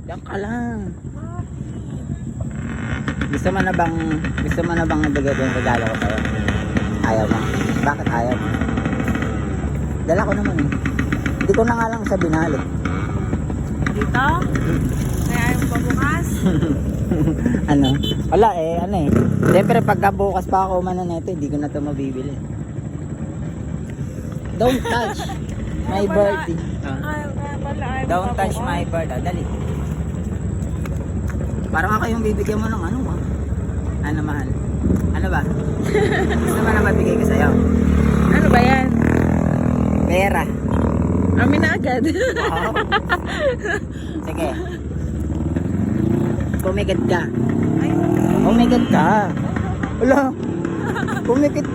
Diyan ka lang. Gusto mo na bang ibigay ko yung regalo ko sa'yo? Ayaw mo? Bakit ayaw mo? Dala ko naman eh. Hindi ko na nga lang sa binalik. Dito? Kaya ayaw mo ba bukas? Ano? Wala eh, ano eh. Siyempre pagka bukas pa ako umano nito, hindi ko na ito mabibili. Don't touch my birthday. Don't touch my birthday. Dali. Parang ako yung bibigyan mo ng ano ah. Ano mahal? Ano ba? Gusto mo na mabigay ko sa'yo? Ano ba yan? Pera. Amin na agad. Wow. Sige. Pumikit ka. Ay, Pumikit ka. Wala. Pumikit.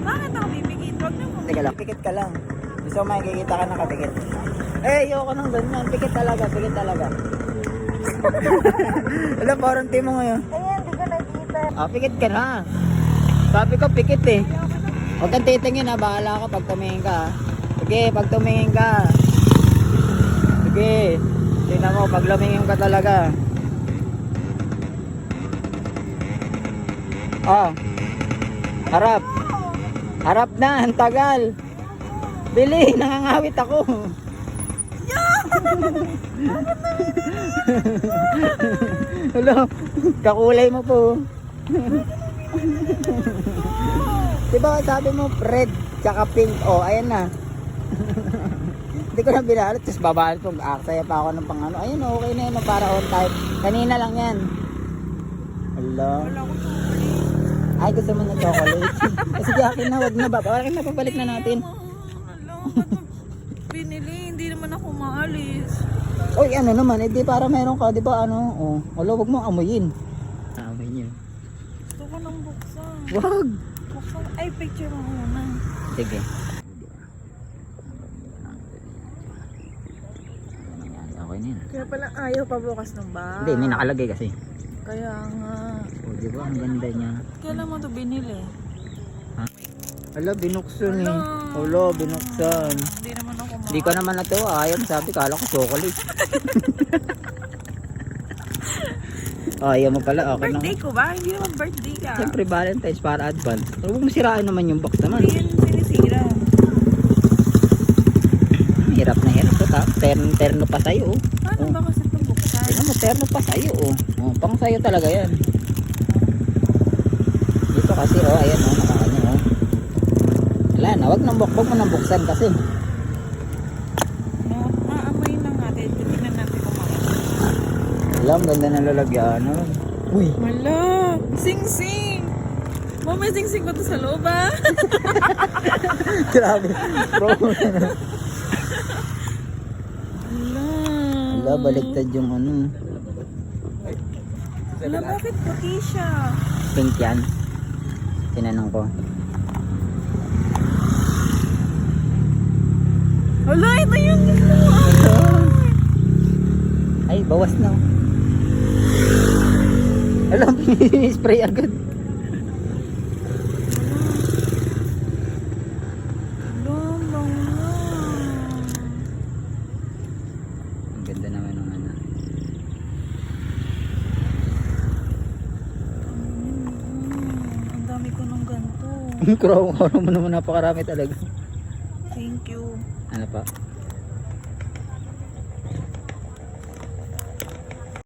bakit ako bibigyan? Huwag na mo. Teka lang. Pikit ka lang. Gusto mo makikita ka nakapikit. Eh, ayoko nang ganyan. Pikit talaga. Pikit talaga. Wala, parang timo ngayon. Ayan, di ko nakita. Ah, pikit ka na. Sabi ko, pikit eh. Huwag kang titingin ha. Bahala ka pag tumingin ka ha. Sige, pag tumingin ka. Sige. Tingnan mo, pag lumingin ka talaga. Oh. Harap. Harap na, ang tagal. Bili, nangangawit ako. Hello, kakulay mo po. Diba sabi mo red tsaka pink? Oh, ayan na. Hindi ko na binalit. Tapos babalit po. Aksaya pa ako ng pang ano. Ayun, okay na yun. Para on time. Kanina lang yan. Hello. Wala ko chocolate. Ay, gusto mo na chocolate. Sige, akin na. Wag na ba? Akin na, pabalik na natin. Alam, binili. Hindi naman ako maalis. Uy, ano naman. Eh, di para meron ka. Di ba ano? Oh, wala, wag mo amuyin. Amoy niyo. Gusto ko nang buksan. Wag. Buksan. Ay, picture mo muna. Sige. Okay na yun. Kaya pala ayaw pa bukas ng ba? Hindi, may nakalagay kasi. Kaya nga. O, di ba? Ang ganda niya. Kailan mo ito binili? Hala, binuksan eh. Hala. Hala, binuksan. Hindi naman ako maalis. Hindi ko naman na to. Ayaw, sabi, kala ko chocolate. Ayaw mo pala. Okay na. Birthday ko ba? Hindi naman birthday ka. Siyempre, Valentine's para advance. Huwag mo sirain naman yung box naman. Hindi yun sinisira. Hirap na hirap. Ito, terno pa sa'yo. Oh. Paano ba kasi ito buksan? Tingnan mo, terno pa sa'yo. Oh. Oh, pang sa'yo talaga yan. Dito kasi, oh, ayan, oh, nakakanya, oh. Wala na, wag mo nang buksan kasi. No, maamoy lang natin. Tingnan natin kung maamoy. Wala, ang ganda ng lalagyan. Oh. Uy, Wala! Sing-sing! Mama, may sing-sing ba ito sa loob ah? grabe. Bro. Wala! Wala, baliktad yung ano. Wala, bakit puti siya? Pink yan. Tinanong ko. Wala, ito yung gusto mo! Ay, bawas na. Alam, spray agad. Wala, wala. Ang ganda naman ng ano. Ang dami ko ng ganito. Kuraw mo naman napakarami talaga. Thank you. Ano pa?